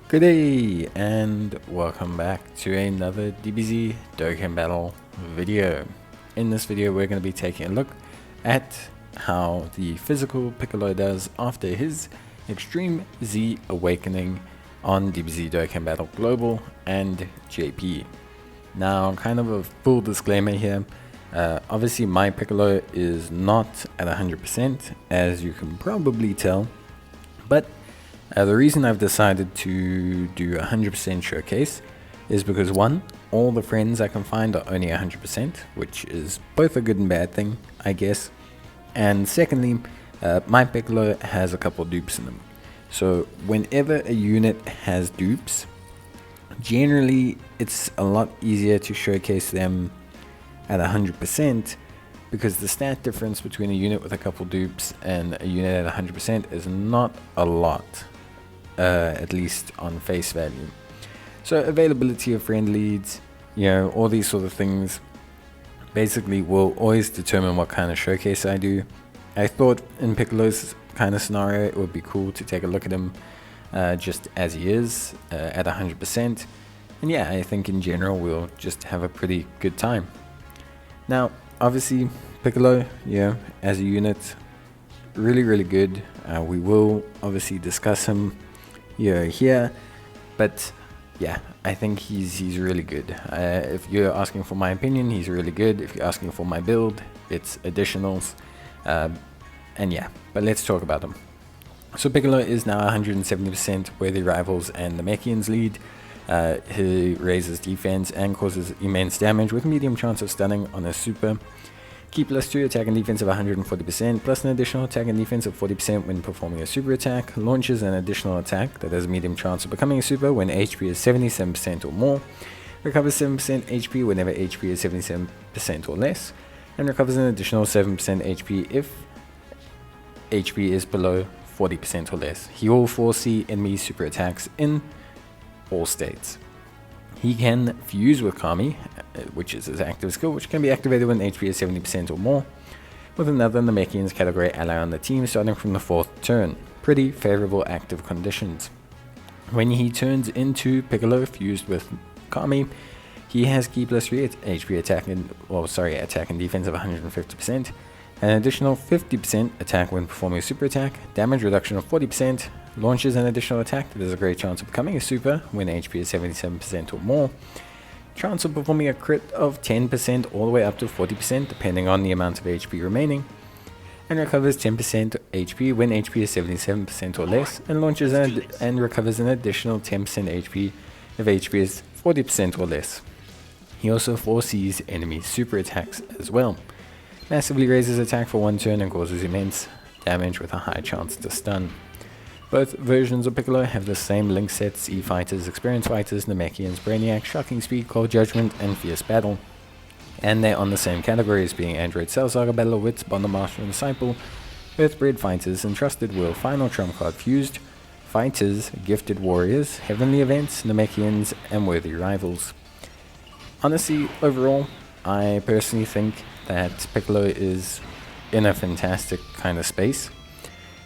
Good day and welcome back to another DBZ Dokkan battle video. In this video we're going to be taking a look at how the physical Piccolo does after his Extreme Z Awakening on DBZ Dokkan Battle Global and JP. Now, kind of a full disclaimer here, obviously my Piccolo is not at 100%, as you can probably tell, but the reason I've decided to do 100% showcase is because one, all the friends I can find are only 100%, which is both a good and bad thing, I guess. And secondly, my Piccolo has a couple dupes in them. So whenever a unit has dupes, generally it's a lot easier to showcase them at 100%, because the stat difference between a unit with a couple dupes and a unit at 100% is not a lot. At least on face value. So availability of friend leads, all these sort of things basically will always determine what kind of showcase I do. I thought in Piccolo's kind of scenario it would be cool to take a look at him just as he is at 100%, and yeah, I think in general we'll just have a pretty good time. Now obviously Piccolo, as a unit, really good. We will obviously discuss him here, but yeah, I think he's really good. If you're asking for my opinion, he's really good. If you're asking for my build, it's additionals, and yeah, but let's talk about him. So Piccolo is now 170% where the rivals and the Mechians lead. He raises defense and causes immense damage with medium chance of stunning on a super. Key +2 attack and defense of 140%, plus an additional attack and defense of 40% when performing a super attack. Launches an additional attack that has a medium chance of becoming a super when HP is 77% or more. Recovers 7% HP whenever HP is 77% or less. And recovers an additional 7% HP if HP is below 40% or less. He will foresee enemy super attacks in all states. He can fuse with Kami, which is his active skill, which can be activated when HP is 70% or more, with another Namekian's category ally on the team starting from the 4th turn. Pretty favorable active conditions. When he turns into Piccolo fused with Kami, he has key +3 HP attack and defense of 150%, an additional 50% attack when performing a super attack, damage reduction of 40%, launches an additional attack that has a great chance of becoming a super when HP is 77% or more, chance of performing a crit of 10% all the way up to 40% depending on the amount of HP remaining, and recovers 10% HP when HP is 77% or less, and launches and recovers an additional 10% HP if HP is 40% or less. He also foresees enemy super attacks as well. Massively raises attack for 1 turn and causes immense damage with a high chance to stun. Both versions of Piccolo have the same link sets: E-Fighters, Experience Fighters, Namekians, Brainiac, Shocking Speed, Cold Judgment, and Fierce Battle. And they're on the same categories, being Android Cell Saga, Battle of Wits, Bond Master and Disciple, Earthbred Fighters, Entrusted Will, Final Trump Card Fused, Fighters, Gifted Warriors, Heavenly Events, Namekians, and Worthy Rivals. Honestly, overall, I personally think that Piccolo is in a fantastic kind of space.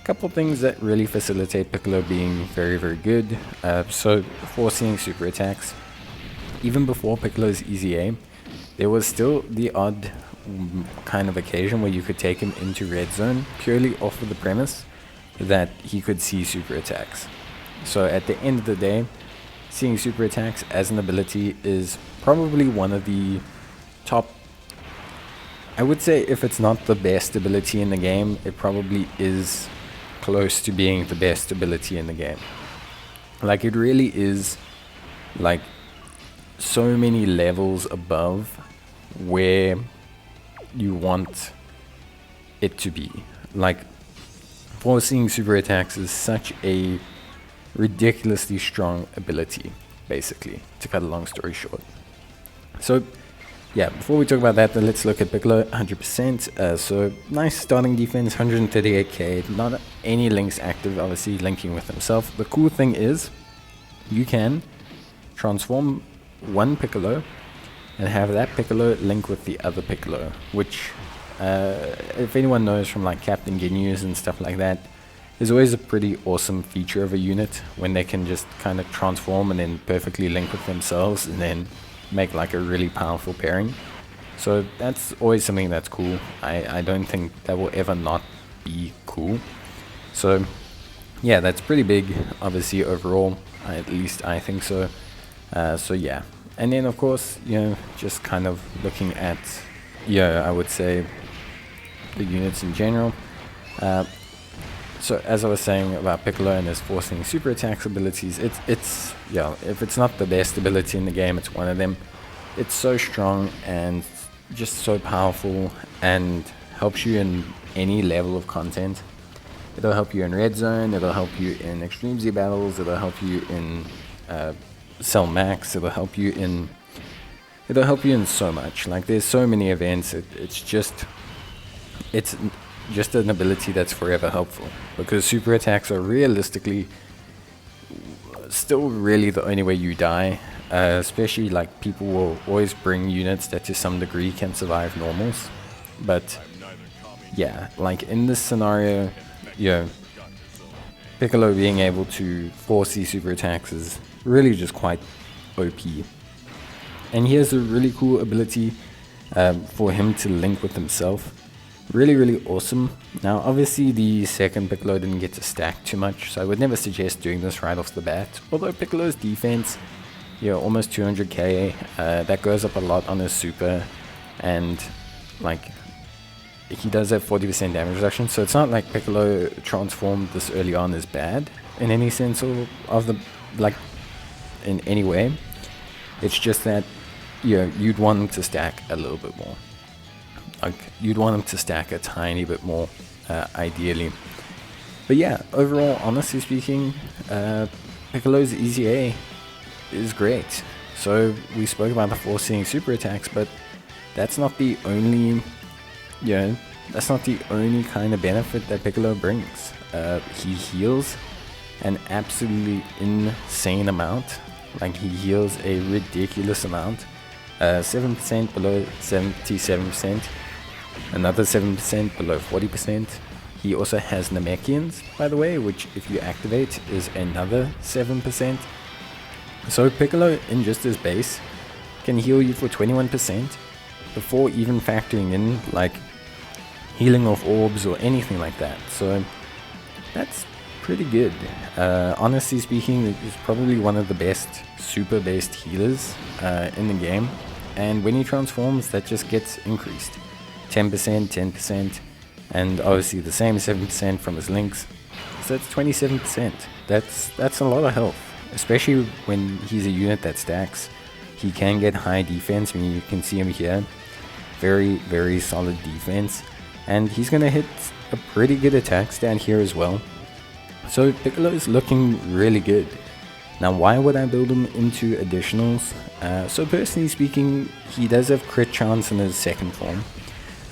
Couple things that really facilitate Piccolo being very good. So foreseeing super attacks. Even before Piccolo's easy aim, there was still the odd kind of occasion where you could take him into red zone purely off of the premise that he could see super attacks. So at the end of the day, seeing super attacks as an ability is probably one of the top, I would say, if it's not the best ability in the game, it probably is close to being the best ability in the game. Like, it really is like so many levels above where you want it to be. Like, foreseeing super attacks is such a ridiculously strong ability, basically, to cut a long story short. So yeah, before we talk about that, then let's look at Piccolo 100%. So nice starting defense, 138k, not any links active, obviously linking with himself. The cool thing is you can transform one Piccolo and have that Piccolo link with the other Piccolo, which if anyone knows from like Captain Ginyu's and stuff like that, is always a pretty awesome feature of a unit when they can just kind of transform and then perfectly link with themselves and then make like a really powerful pairing. So that's always something that's cool. I don't think that will ever not be cool. So yeah, that's pretty big, obviously, overall. At least I think so. So yeah. And then, of course, just kind of looking at, I would say, the units in general. So as I was saying about Piccolo and his forcing super attacks abilities, it's if it's not the best ability in the game, it's one of them. It's so strong and just so powerful and helps you in any level of content. It'll help you in Red Zone, it'll help you in Extreme Z battles, it'll help you in Cell Max, it'll help you in so much. Like, there's so many events. It's just an ability that's forever helpful, because super attacks are realistically still really the only way you die. Especially, like, people will always bring units that to some degree can survive normals, but yeah, like in this scenario, Piccolo being able to force these super attacks is really just quite OP. And he has a really cool ability for him to link with himself. Really, really awesome. Now, obviously, the second Piccolo didn't get to stack too much, so I would never suggest doing this right off the bat. Although Piccolo's defense, almost 200k, that goes up a lot on his super, and like, he does have 40% damage reduction, so it's not like Piccolo transformed this early on is bad in any sense of the, like, in any way. It's just that, you'd want him to stack a little bit more. Like, you'd want him to stack a tiny bit more, ideally. But yeah, overall, honestly speaking, Piccolo's EZA is great. So we spoke about the forcing super attacks, but that's not the only, that's not the only kind of benefit that Piccolo brings. He heals an absolutely insane amount. Like, he heals a ridiculous amount. 7% below 77%. Another 7% below 40%. He also has Namekians, by the way, which if you activate is another 7%. So Piccolo, in just his base, can heal you for 21% before even factoring in like healing off orbs or anything like that. So that's pretty good. Honestly speaking, he's probably one of the best super based healers in the game. And when he transforms, that just gets increased. 10%, 10%, and obviously the same 7% from his links. So that's 27%. That's a lot of health, especially when he's a unit that stacks. He can get high defense. I mean, you can see him here. Very, very solid defense. And he's going to hit a pretty good attacks down here as well. So Piccolo is looking really good. Now, why would I build him into additionals? So personally speaking, he does have crit chance in his second form.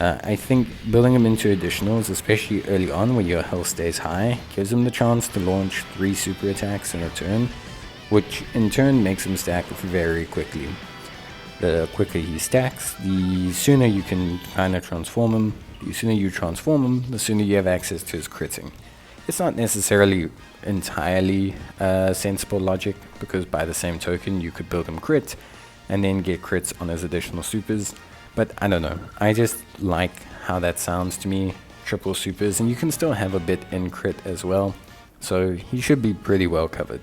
I think building him into additionals, especially early on when your health stays high, gives him the chance to launch 3 super attacks in a turn, which in turn makes him stack very quickly. The quicker he stacks, the sooner you can kind of transform him. The sooner you transform him, the sooner you have access to his critting. It's not necessarily entirely sensible logic, because by the same token you could build him crit and then get crits on his additional supers. But I don't know, I just like how that sounds to me. Triple supers, and you can still have a bit in crit as well, so he should be pretty well covered.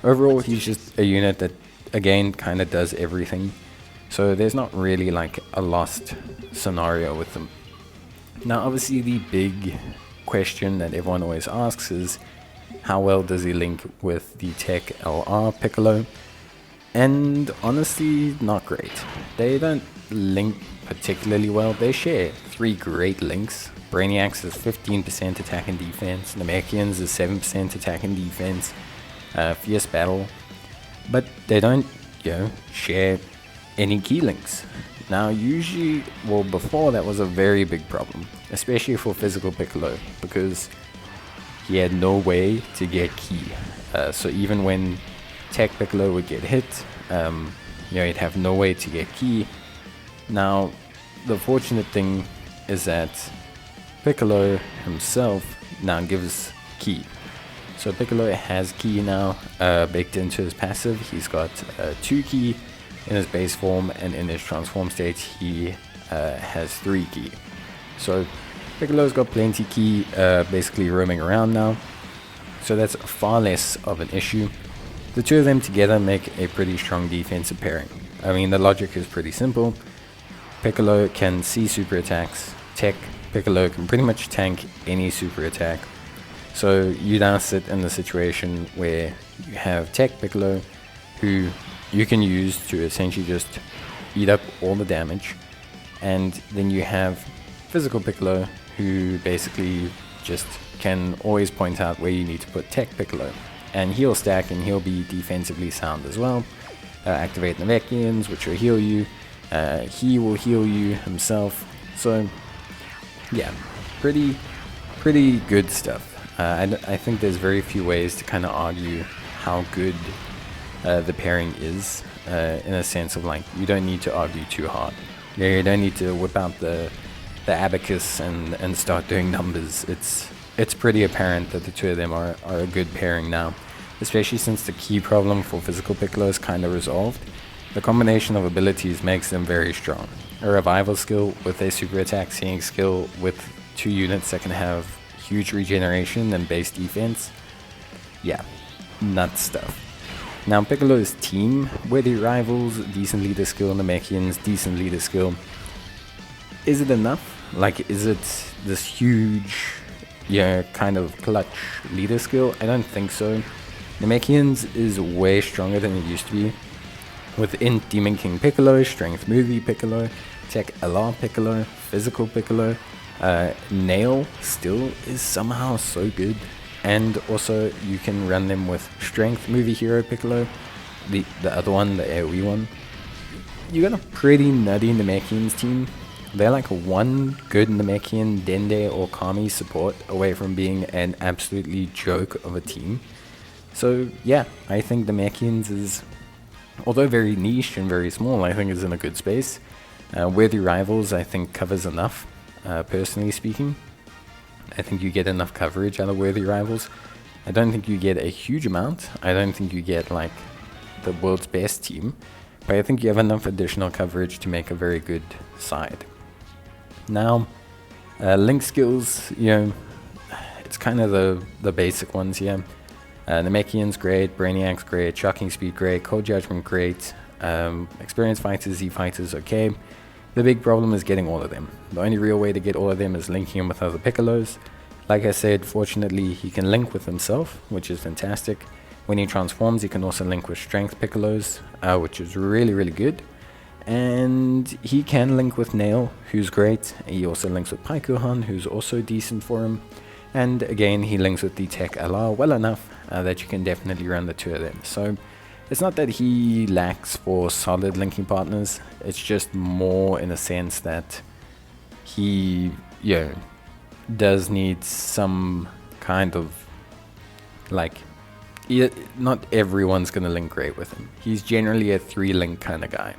Overall, he's just a unit that again kind of does everything, so there's not really like a lost scenario with them. Now obviously the big question that everyone always asks is, how well does he link with the Tech LR Piccolo? And honestly, not great. They don't link particularly well. They share 3 great links. Brainiacs is 15% attack and defense, Namekians is 7% attack and defense, Fierce Battle, but they don't, share any key links. Now usually, well, before that was a very big problem, especially for physical Piccolo, because he had no way to get key. So even when Tech Piccolo would get hit, he'd have no way to get key. Now, the fortunate thing is that Piccolo himself now gives Ki. So Piccolo has Ki now baked into his passive. He's got 2 Ki in his base form, and in his transform state he has 3 Ki. So Piccolo's got plenty Ki basically roaming around now, so that's far less of an issue. The two of them together make a pretty strong defensive pairing. I mean, the logic is pretty simple. Piccolo can see super attacks. Tech Piccolo can pretty much tank any super attack. So you now sit in the situation where you have Tech Piccolo, who you can use to essentially just eat up all the damage, and then you have Physical Piccolo, who basically just can always point out where you need to put Tech Piccolo, and he'll stack and he'll be defensively sound as well. Activate Namekians, which will heal you. He will heal you himself. So yeah, pretty good stuff. I think there's very few ways to kind of argue how good the pairing is, in a sense of like, you don't need to argue too hard. You don't need to whip out the abacus and start doing numbers. It's pretty apparent that the two of them are a good pairing now, especially since the key problem for Physical Piccolo is kind of resolved. The combination of abilities makes them very strong. A revival skill with a super attack seeing skill with 2 units that can have huge regeneration and base defense. Yeah, nuts stuff. Now Piccolo's team, worthy rivals, decent leader skill, Namekians, decent leader skill. Is it enough? Like, is it this huge, kind of clutch leader skill? I don't think so. Namekians is way stronger than it used to be. With Int Demon King Piccolo, Strength Movie Piccolo, Tech LR Piccolo, Physical Piccolo, Nail still is somehow so good. And also you can run them with Strength Movie Hero Piccolo, the other one, the AoE one. You got a pretty nutty Namekians team. They're like one good Namekian, Dende or Kami support away from being an absolutely joke of a team. So yeah, I think Namekians is, although very niche and very small, I think is in a good space. Worthy Rivals I think covers enough, personally speaking. I think you get enough coverage out of Worthy Rivals. I don't think you get a huge amount. I don't think you get like the world's best team, but I think you have enough additional coverage to make a very good side. Now, link skills, it's kind of the basic ones here. Namekian's great, Brainiac's great, Shocking Speed great, Cold Judgment great, Experienced Fighters, Z Fighters okay. The big problem is getting all of them. The only real way to get all of them is linking him with other Piccolos. Like I said, fortunately he can link with himself, which is fantastic. When he transforms, he can also link with Strength Piccolos, which is really good. And he can link with Nail, who's great. He also links with Paikuhan, who's also decent for him. And again, he links with the Tech LR well enough that you can definitely run the two of them. So it's not that he lacks for solid linking partners, it's just more in a sense that he does need some kind of, like, not everyone's going to link great with him. He's generally a 3-link kind of guy.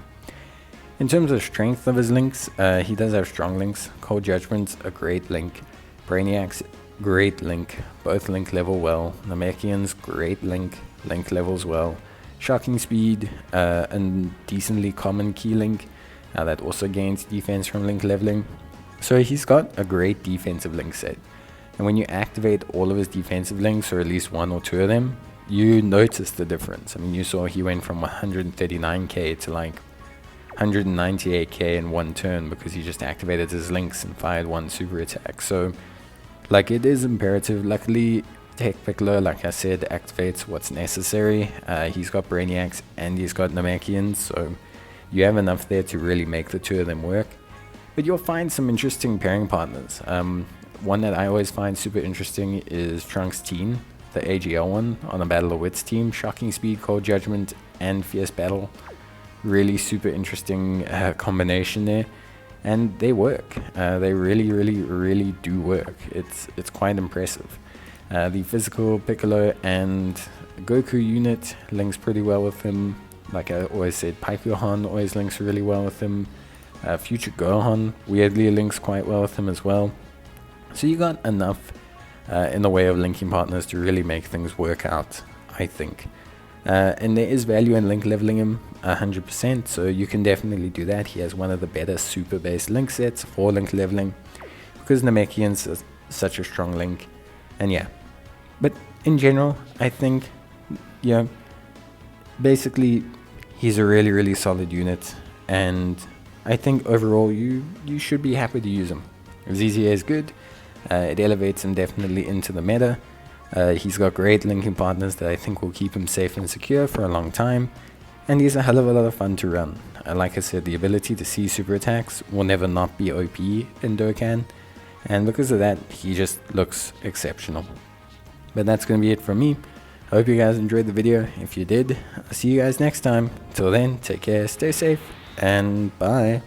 In terms of strength of his links, he does have strong links. Cold Judgment's a great link. Brainiac's great link. Both link level well. Namekian's great link. Link levels well. Shocking Speed, and decently common key link. That also gains defense from link leveling. So he's got a great defensive link set. And when you activate all of his defensive links, or at least 1 or 2 of them, you notice the difference. I mean, you saw he went from 139k to like 198k in 1 turn because he just activated his links and fired 1 super attack. So, like, it is imperative. Luckily, Tech Piccolo, like I said, activates what's necessary. He's got Brainiacs and he's got Namekians, so you have enough there to really make the two of them work. But you'll find some interesting pairing partners. One that I always find super interesting is Trunks Teen, the AGL one on the Battle of Wits team. Shocking Speed, Cold Judgment, and Fierce Battle. Really super interesting combination there. And they work. They really do work. It's quite impressive. The Physical Piccolo and Goku unit links pretty well with him. Like I always said, Paikuhan always links really well with him. Future Gohan weirdly links quite well with him as well. So you got enough in the way of linking partners to really make things work out, I think. And there is value in link leveling him 100%, so you can definitely do that. He has one of the better super based link sets for link leveling because Namekian's is such a strong link. And yeah, but in general, I think, yeah, basically he's a really solid unit, and I think overall you should be happy to use him. ZZA is good. It elevates him definitely into the meta. He's got great linking partners that I think will keep him safe and secure for a long time, and he's a hell of a lot of fun to run. Like I said, the ability to see super attacks will never not be OP in Dokkan, and because of that, he just looks exceptional. But that's going to be it from me. I hope you guys enjoyed the video. If you did, I'll see you guys next time. Till then, take care, stay safe, and bye.